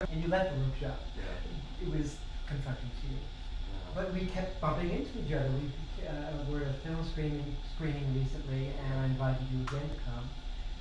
and you left the workshop. Yeah. It was confronting to you. Yeah. But we kept bumping into each other. We were at a film screening recently, and I invited you again to come.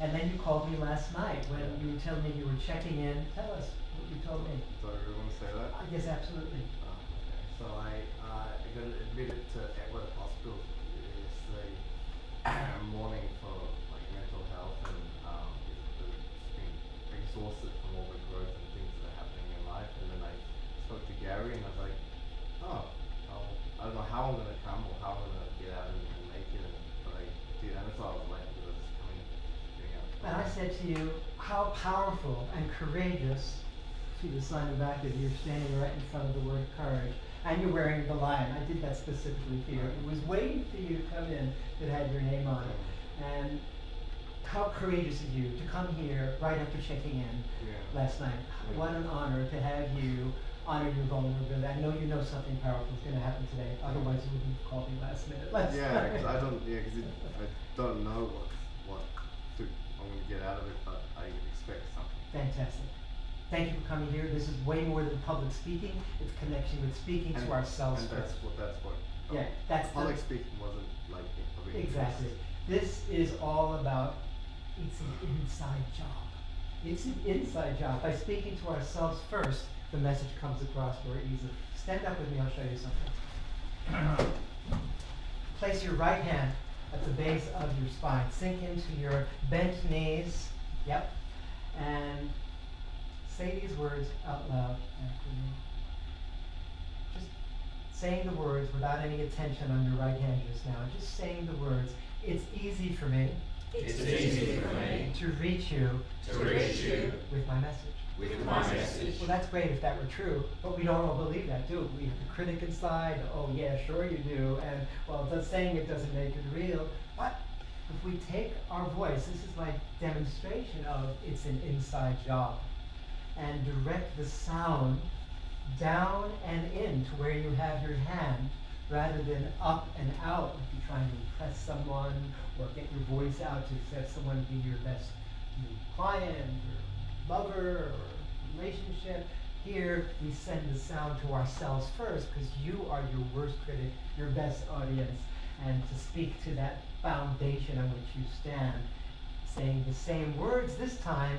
And then you called me last night when you were telling me you were checking in. Tell us what you told me. Do I really want to say that? Yes, absolutely. Okay. So I got admitted to Epworth Hospital yesterday morning for like mental health, and it's been exhausted from all the growth and things that are happening in life. And then I spoke to Gary, and I was like, oh, I don't know how I'm gonna come or how I'm gonna get out and make it, but I did. And so I was like, because I was just getting out. And I said to you, how powerful and courageous. See the sign in the back of you, you're standing right in front of the word courage. And you're wearing the lion. I did that specifically for you. It was waiting for you to come in that had your name on it. And how courageous of you to come here right after checking in last night. What an honor to have you honor your vulnerability. I know you know something powerful is going to happen today. Otherwise, you wouldn't have called me last minute. Because I don't. Yeah, because I don't know what I'm going to get out of it, but I expect something. Fantastic. Thank you for coming here. This is way more than public speaking. It's connection with speaking to ourselves. And that's what. Yeah, that's public speaking wasn't like exactly. This is all about. It's an inside job. It's an inside job. By speaking to ourselves first, the message comes across more easily. Stand up with me. I'll show you something. Place your right hand at the base of your spine. Sink into your bent knees. Yep. And say these words out loud after me. Just saying the words without any attention on your right hand just now. Just saying the words. It's easy for me. It's easy for me to reach you. With my message. With my message. Well, that's great if that were true, but we don't all believe that, do we? We have the critic inside. Oh yeah, sure you do. And well, just saying it doesn't make it real. But if we take our voice, this is my demonstration of it's an inside job, and direct the sound down and in to where you have your hand, rather than up and out if you're trying to impress someone or get your voice out to set someone to be your best client or lover or relationship. Here we send the sound to ourselves first, because you are your worst critic, your best audience, and to speak to that foundation on which you stand, saying the same words this time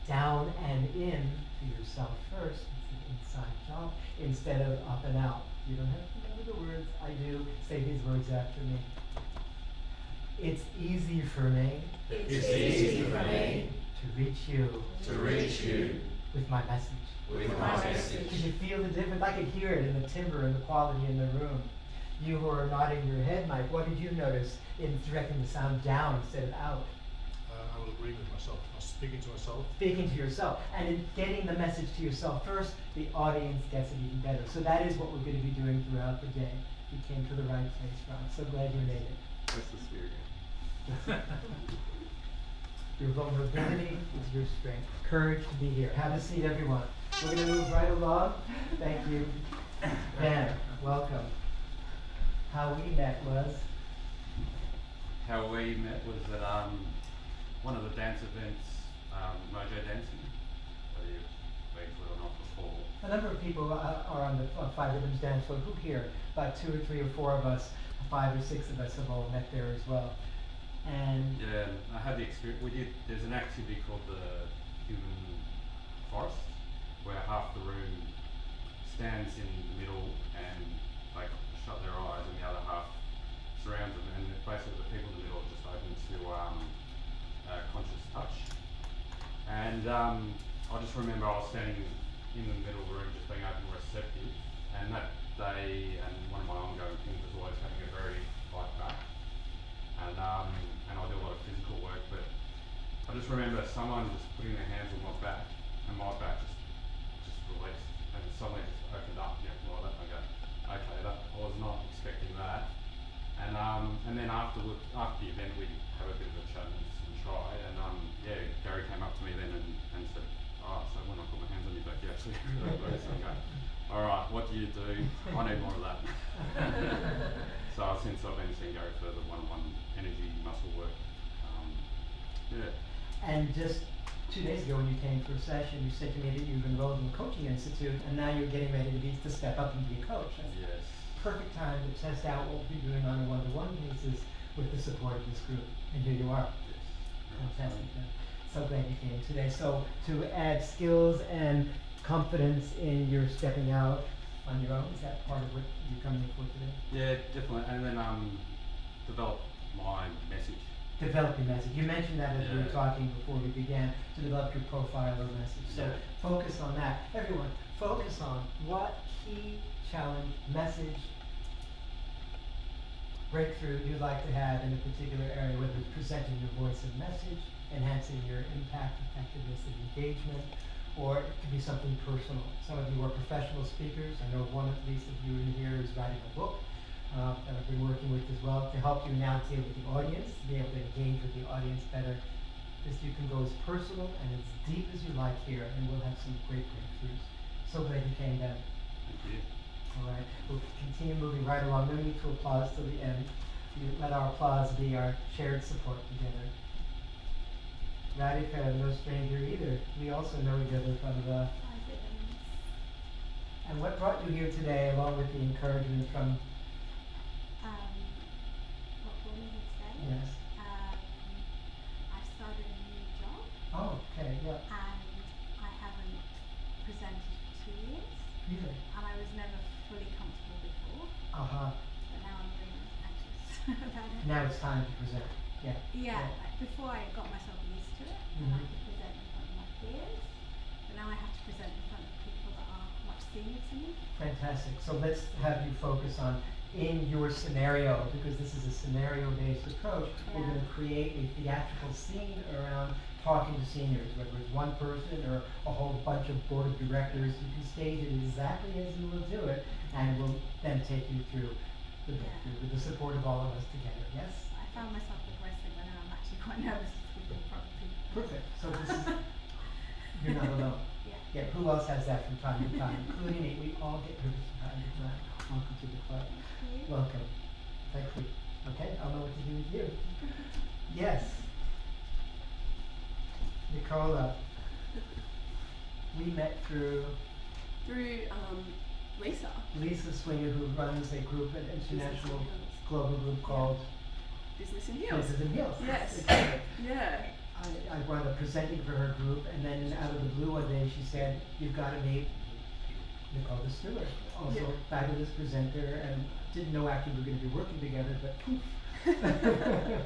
down and in to yourself first. It's an inside job instead of up and out. You don't have to remember the words. I do. Say these words after me. It's easy for me. It's easy for me to reach you. With my message. With my message. Can you feel the difference? I could hear it in the timbre and the quality in the room. You who are nodding your head, Mike, what did you notice in directing the sound down instead of out? I will agree with myself. I was speaking to myself. Speaking to yourself. And in getting the message to yourself first, the audience gets it even better. So that is what we're going to be doing throughout the day. You came to the right place, Ron. So glad you made it. That's the spirit. Your vulnerability is your strength. Courage to be here. Have a seat, everyone. We're going to move right along. Thank you. Ben, welcome. How we met was? How we met was at one of the dance events, Mojo Dancing, whether you've been to it or not before. A number of people are on the Five Rhythms dance floor. Who here? About 2 or 3 or 4 of us, 5 or 6 of us have all met there as well. And yeah, I had the experience. There's an activity called the Human Forest, where half the room stands in the middle and they shut their eyes, and the other half surrounds them. And basically, the people in the middle are just open to conscious touch. And I just remember I was standing in the middle of the room, just being open and receptive. And that day, and one of my ongoing things was always having a very light back. And I do a lot of physical work, but I just remember someone just putting their hands on my back, and my back just released, and suddenly just opened up. Yeah, like that. I go, okay, that I was not expecting that. And then after the event, we have a bit of a chat and try. And yeah, Gary came up to me then and said, oh, so when I put my hands on your back, you actually release. I go, all right, what do you do? I need more of that. So since I've been seeing Gary for the one-on-one energy muscle work, yeah. And just 2 days ago when you came for a session, you said to me that you've enrolled in the Coaching Institute, and now you're getting ready to step up and be a coach. That's Yes. perfect time to test out what we'll be doing on a one-to-one basis with the support of this group. And here you are. Fantastic. So glad you came today. So to add skills and confidence in your stepping out on your own, is that part of what you're coming for today? Yeah, definitely. And then develop my message. Develop your message. You mentioned that as we were Yeah. talking before we began, to develop your profile or message. So Yeah. focus on that. Everyone, focus on what key challenge, message, breakthrough you'd like to have in a particular area, whether it's presenting your voice and message, enhancing your impact, effectiveness, and engagement, or it could be something personal. Some of you are professional speakers. I know one at least of you in here is writing a book that I've been working with as well to help you now deal with the audience, to be able to engage with the audience better. This you can go as personal and as deep as you like here, and we'll have some great breakthroughs. So glad you came down. Thank you. All right, we'll continue moving right along. No need to applause till the end. You let our applause be our shared support together. Radhika, no stranger either. We also know each other from the. And what brought you here today, along with the encouragement from? What brought me here today? Yes. I started a new job Oh, okay, yeah. and I haven't presented for 2 years, Really? and I was never fully comfortable before, but now I'm really anxious about it. Now it's time to present. Yeah. Yeah, like before I got myself used to it, and I Mhm. could present in front of my peers, but now I have to present in front of people that are much senior to me. Fantastic. So let's have you focus on in your scenario, because this is a scenario-based approach. We're Yeah. going to create a theatrical scene around talking to seniors, whether it's one person or a whole bunch of board of directors. You can stage it exactly as you will do it, and we'll then take you through the breakthrough with the support of all of us together. Yes? I found myself aggressive and now I'm actually quite nervous to speak in front of people. Perfect. So this is, you're not alone. Yeah. Yeah, who else has that from time to time, including me? We all get nervous from time to time. Welcome to the club. Thank you. Welcome. Thank you. Okay, I'll know what to do with you. Yes. Nicola. We met through Through Lisa. Lisa Swinger, who runs a group, an international global group called Business in Heels. Places in Heels. Yes. Exactly. Yeah. I wound up presenting for her group, and then out of the blue one day she said, "You've got to meet Nicola Stewart, also Yeah. fabulous presenter," and didn't know actually we were going to be working together, but poof. What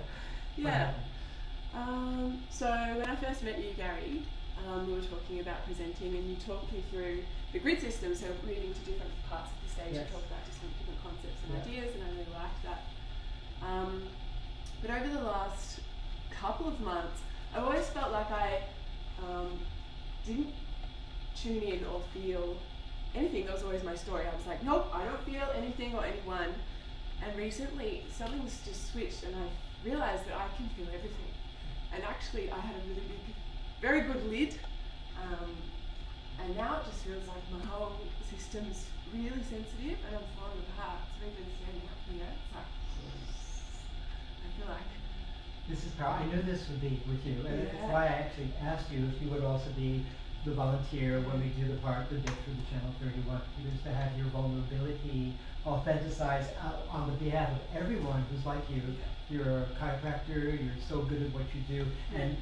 Yeah. happened? So when I first met you, Gary, we were talking about presenting, and you talked me through the grid system, so moving to different parts of the stage Yes. to talk about different concepts and Yeah. ideas, and I really liked that. But over the last couple of months, I always felt like I didn't tune in or feel anything. That was always my story. I was like, nope, I don't feel anything or anyone. And recently, something's just switched, and I realized that I can feel everything. And actually, I had a really big, very good lid. And now it just feels like my whole system's really sensitive, and I'm falling apart. So even standing up here, it's like, I feel like. This is power. I knew this would be with you, and it's Yeah. why I actually asked you if you would also be the volunteer when we do the bit through the Channel 31. Because to have your vulnerability authenticized out on the behalf of everyone who's like you. You're a chiropractor, you're so good at what you do, and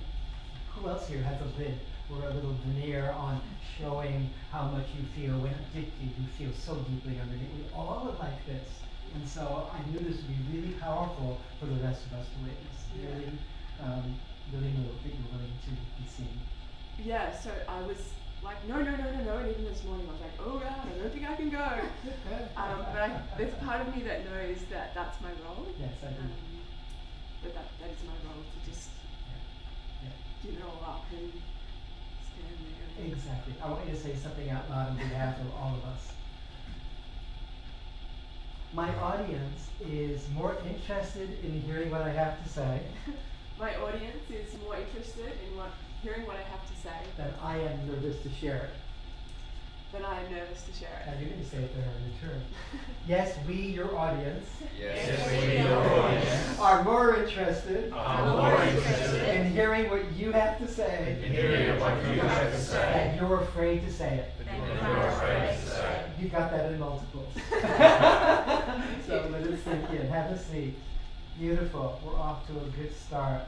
who else here has a lid or a little veneer on showing how much you feel when addicted, you feel so deeply underneath. We all are like this. And so I knew this would be really powerful for the rest of us to witness. Really, really moved that you're willing to be seen. Yeah, so I was like, no, and even this morning I was like, oh God, I don't think I can go. But there's part of me that knows that that's my role. Yes, I do. But that is my role to just give it all up and stand there. Exactly. I want you to say something out loud on behalf of all of us. My audience is more interested in hearing what I have to say My audience is more interested in hearing what I have to say than I am nervous to share it. than I am nervous fabulous to share Now it. you're going to say it to her in return. Yes, we, your audience, Yes, we, your audience, are more interested are more interested in hearing what you have to say in hearing what you have to say, and you're afraid to say it. and you're afraid to say. You got that in multiples. So let it sink in. Have a seat. Beautiful. We're off to a good start.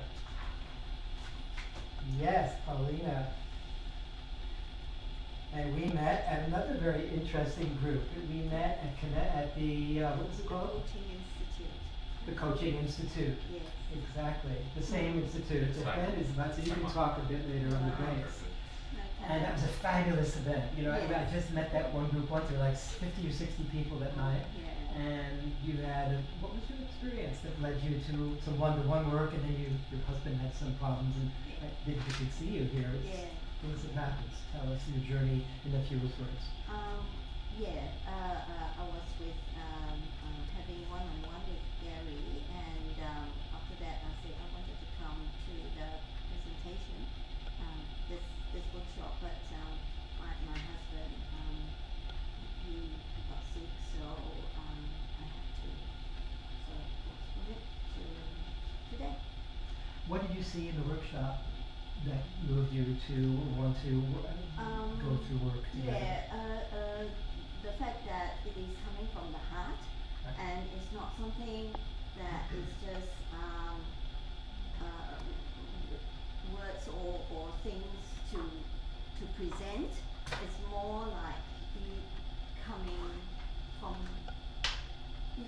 Yes, Paulina. And we met at another very interesting group. We met at the, what was it called? Coaching Institute. The Coaching Institute. Yes. Exactly. The same institute. The Same. event is about, so you can talk a bit later on the breaks. Okay. And that was a fabulous event. You know, I just met that one group once. There were like 50 or 60 people that night. Yeah. And you had, what was your experience that led you to some one-to-one work, and then your husband had some problems, and I didn't get to see you here. It's Yeah. things that happens. Tell us your journey in a few words. I was with having one-on-one with Gary, and after that I said I wanted to come to the presentation, this workshop, but my husband he got sick, so I had to postpone it to today. What did you see in the workshop that moved you to want to go through work together? Yeah, the fact that it is coming from the heart, Right. and it's not something that is just words or things to present. It's more like it coming from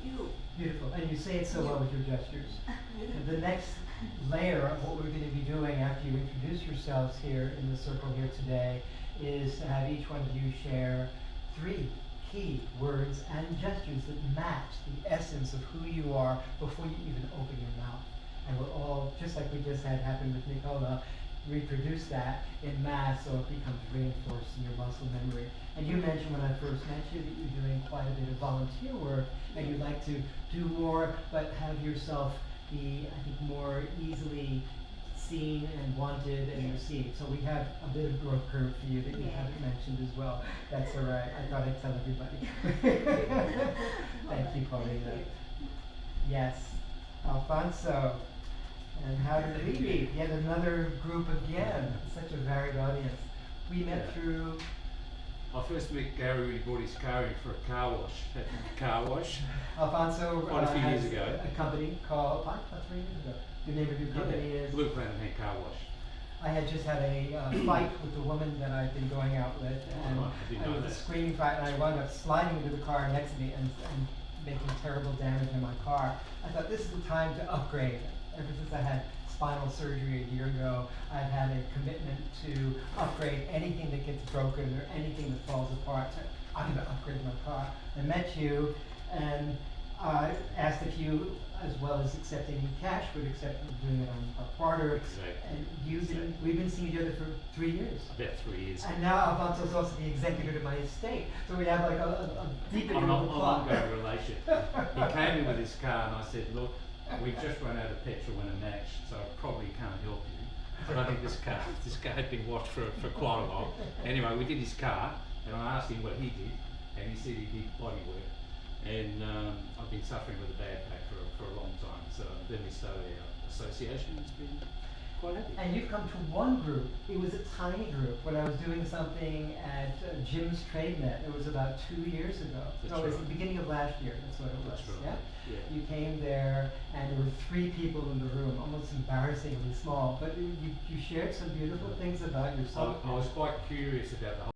you. Beautiful. And you say it so well with your gestures. The next layer of what we're going to be doing after you introduce yourselves here in the circle here today is to have each one of you share 3 key words and gestures that match the essence of who you are before you even open your mouth. And we'll all, just like we just had happen with Nicola, reproduce that in mass so it becomes reinforced in your muscle memory. And you mentioned when I first met you that you're doing quite a bit of volunteer work and you'd like to do more, but have yourself be, I think, more easily seen and wanted and received. So we have a bit of growth curve for you that you Yeah. haven't mentioned as well. That's all right. I thought I'd tell everybody. Thank you, Paulina. Thank you. Yes. Alfonso. And how did we meet? Yet another group again. Such a varied audience. We met Yeah. through. I first met Gary when he brought his car in for a car wash at the car wash. Alfonso Quite a few has years ago. a company called, about 3 years ago. The name of your company is? Luke Land and Car Wash. I had just had a fight with the woman that I've been going out with, and right, I didn't know was a that. screaming fight, and I wound up sliding into the car next to me and making terrible damage in my car. I thought this is the time to upgrade. Ever since I had spinal surgery a year ago, I've had a commitment to upgrade anything that gets broken or anything that falls apart. So I'm going to upgrade my car. I met you and asked if you, as well as accepting cash, would accept doing it on a barter. Exactly. And we've been seeing each other for 3 years. About 3 years. And now Alfonso's also the executor to my estate. So we have like a deepening I'm of not the plot. ongoing relationship. He came in with his car and I said, look, we've just run out of petrol in a match, so I probably can't help you. But I think this car had been washed for quite a while. Anyway, we did his car and I asked him what he did and he said he did body work. And I've been suffering with a bad back for a long time. So then we started our association. It's been quite happy. And you've come to one group. It was a tiny group. When I was doing something at Jim's Trade Net, it was about 2 years ago. That's No, it was right. the beginning of last year. That's what it was. That's right. Yeah? Yeah. You came there, and there were 3 people in the room, almost embarrassingly small. But you shared some beautiful things about yourself. I was quite curious about the whole